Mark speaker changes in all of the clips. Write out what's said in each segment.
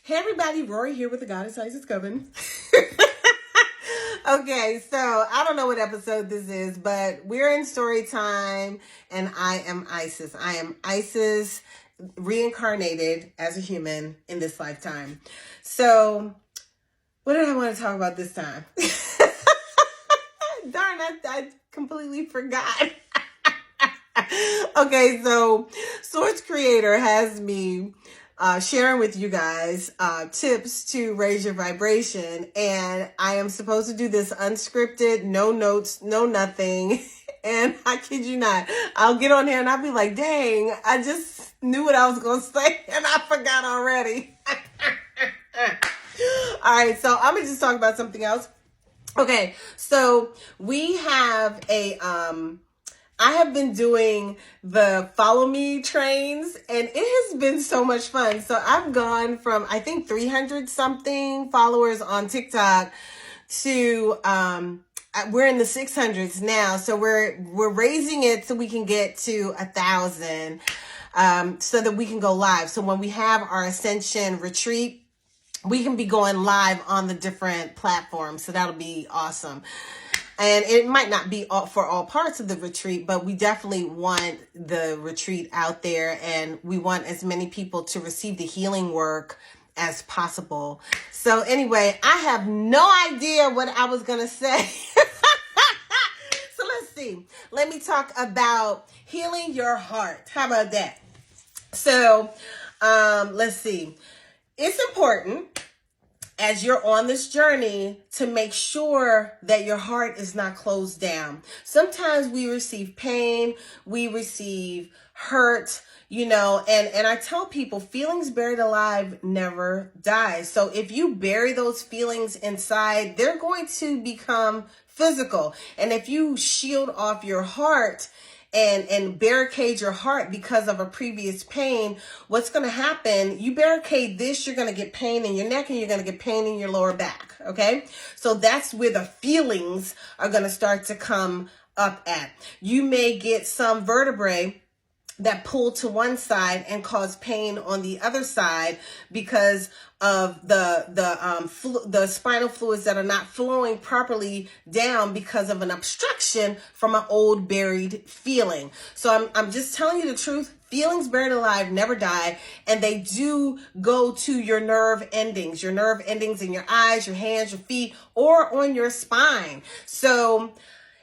Speaker 1: Hey everybody, Rorree here with the Goddess Isis Coven. Okay, so I don't know what episode this is, but we're in story time and I am Isis. I am Isis reincarnated as a human in this lifetime. So what did I want to talk about this time? Darn, I completely forgot. Okay, so Source Creator has me sharing with you guys tips to raise your vibration, and I am supposed to do this unscripted, no notes, no nothing. And I kid you not, I'll get on here and I'll be like, dang, I just knew what I was going to say and I forgot already. All right, so I'm going to just talk about something else. Okay, so we have I have been doing the follow me trains and it has been so much fun. So I've gone from, I think 300 something followers on TikTok to, we're in the 600s now. So we're raising it so we can get to 1,000, so that we can go live. So when we have our Ascension retreat, we can be going live on the different platforms. So that'll be awesome. And it might not be for all parts of the retreat, but we definitely want the retreat out there, and we want as many people to receive the healing work as possible. So anyway, I have no idea what I was going to say. So let's see. Let me talk about healing your heart. How about that? So let's see. It's important as you're on this journey to make sure that your heart is not closed down. Sometimes we receive pain, we receive hurt, and I tell people feelings buried alive never die. So if you bury those feelings inside, they're going to become physical. And if you shield off your heart and barricade your heart because of a previous pain, what's going to happen, you barricade this, you're going to get pain in your neck and you're going to get pain in your lower back. Okay. So that's where the feelings are going to start to come up at. You may get some vertebrae that pull to one side and cause pain on the other side because of the spinal fluids that are not flowing properly down because of an obstruction from an old buried feeling. So I'm just telling you the truth. Feelings buried alive never die, and they do go to your nerve endings in your eyes, your hands, your feet, or on your spine. So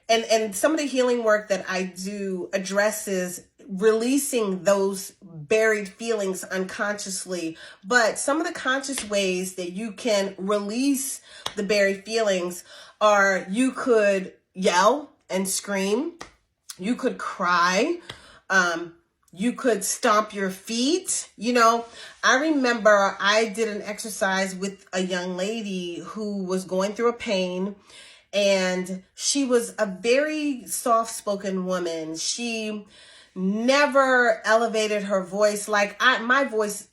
Speaker 1: and some of the healing work that I do addresses releasing those buried feelings unconsciously. But some of the conscious ways that you can release the buried feelings are you could yell and scream. You could cry. You could stomp your feet. I remember I did an exercise with a young lady who was going through a pain. And she was a very soft-spoken woman. She never elevated her voice. My voice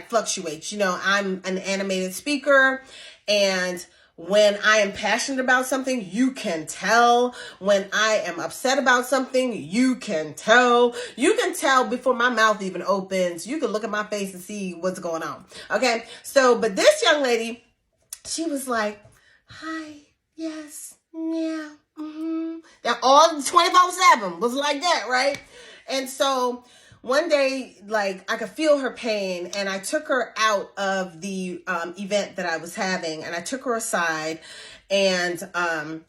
Speaker 1: fluctuates. I'm an animated speaker, and when I am passionate about something, you can tell. When I am upset about something, you can tell. You can tell before my mouth even opens. You can look at my face and see what's going on. Okay. So, but this young lady, she was like, hi. Yes, yeah, Now, all 24/7 was like that, right? And so one day, I could feel her pain, and I took her out of the event that I was having, and I took her aside, and I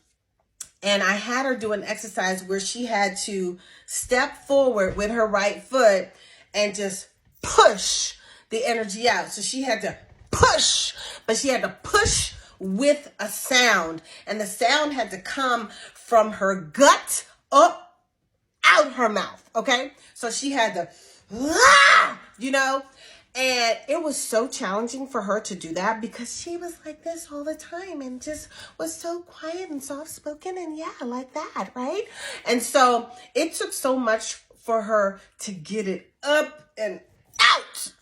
Speaker 1: had her do an exercise where she had to step forward with her right foot and just push the energy out. So she had to push, but she had to push with a sound, and the sound had to come from her gut up out her mouth. Okay. So she had to, and it was so challenging for her to do that because she was like this all the time and just was so quiet and soft spoken and like that. Right. And so it took so much for her to get it up and out.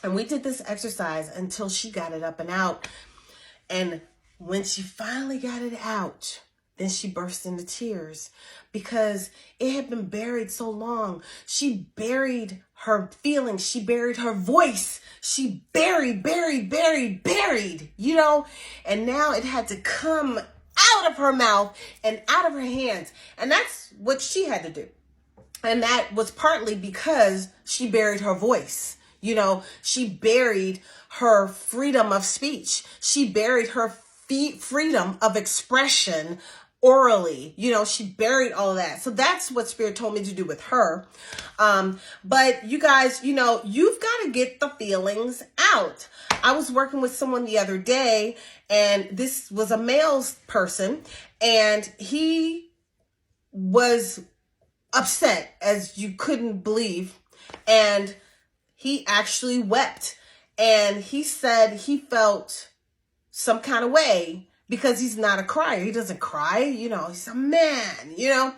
Speaker 1: And we did this exercise until she got it up and out. And when she finally got it out, then she burst into tears because it had been buried so long. She buried her feelings. She buried her voice. She buried, you know, and now it had to come out of her mouth and out of her hands. And that's what she had to do. And that was partly because she buried her voice. You know, she buried her freedom of speech. She buried her freedom of expression orally. You know, she buried all of that. So that's what Spirit told me to do with her. But you guys, you know, you've got to get the feelings out. I was working with someone the other day, and this was a male person, and he was upset as you couldn't believe. And he actually wept. And he said he felt some kind of way because he's not a crier. He doesn't cry, you know, he's a man, you know,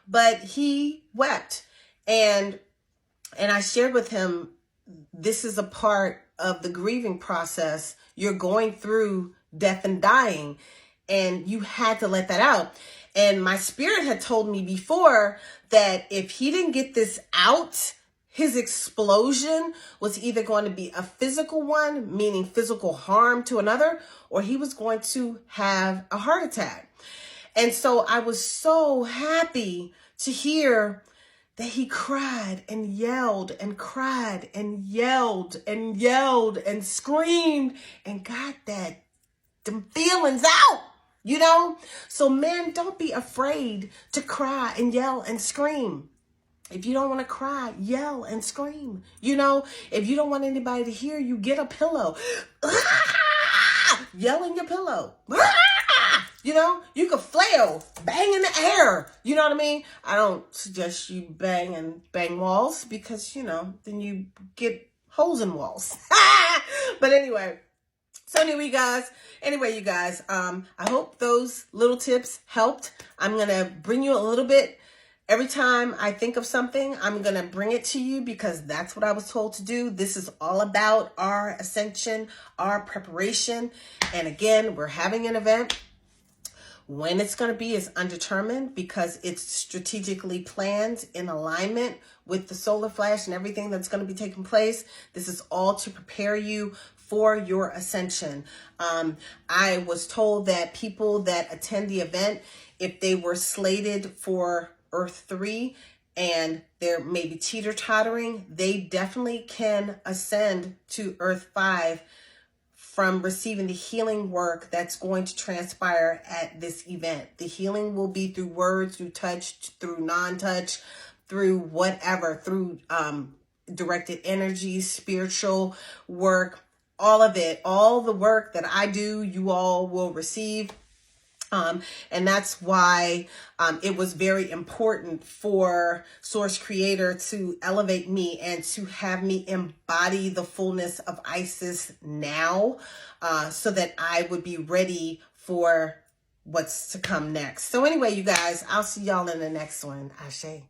Speaker 1: but he wept. And I shared with him, this is a part of the grieving process. You're going through death and dying, and you had to let that out. And my spirit had told me before that if he didn't get this out, his explosion was either going to be a physical one, meaning physical harm to another, or he was going to have a heart attack. And so I was so happy to hear that he cried and yelled and cried and yelled and yelled and screamed and got them feelings out, you know? So men, don't be afraid to cry and yell and scream. If you don't want to cry, yell and scream. You know, if you don't want anybody to hear you, get a pillow. Yell in your pillow. You know, you could flail, bang in the air. You know what I mean? I don't suggest you bang walls because, you know, then you get holes in walls. But anyway. So anyway, you guys, I hope those little tips helped. I'm going to bring you a little bit. Every time I think of something, I'm going to bring it to you because that's what I was told to do. This is all about our ascension, our preparation. And again, we're having an event. When it's going to be is undetermined because it's strategically planned in alignment with the solar flash and everything that's going to be taking place. This is all to prepare you for your ascension. I was told that people that attend the event, if they were slated for Earth 3 and they're maybe teeter-tottering, they definitely can ascend to Earth 5 from receiving the healing work that's going to transpire at this event. The healing will be through words, through touch, through non-touch, through whatever, through directed energy, spiritual work, all of it, all the work that I do, you all will receive. And that's why it was very important for Source Creator to elevate me and to have me embody the fullness of Isis now, so that I would be ready for what's to come next. So anyway, you guys, I'll see y'all in the next one. Ashe.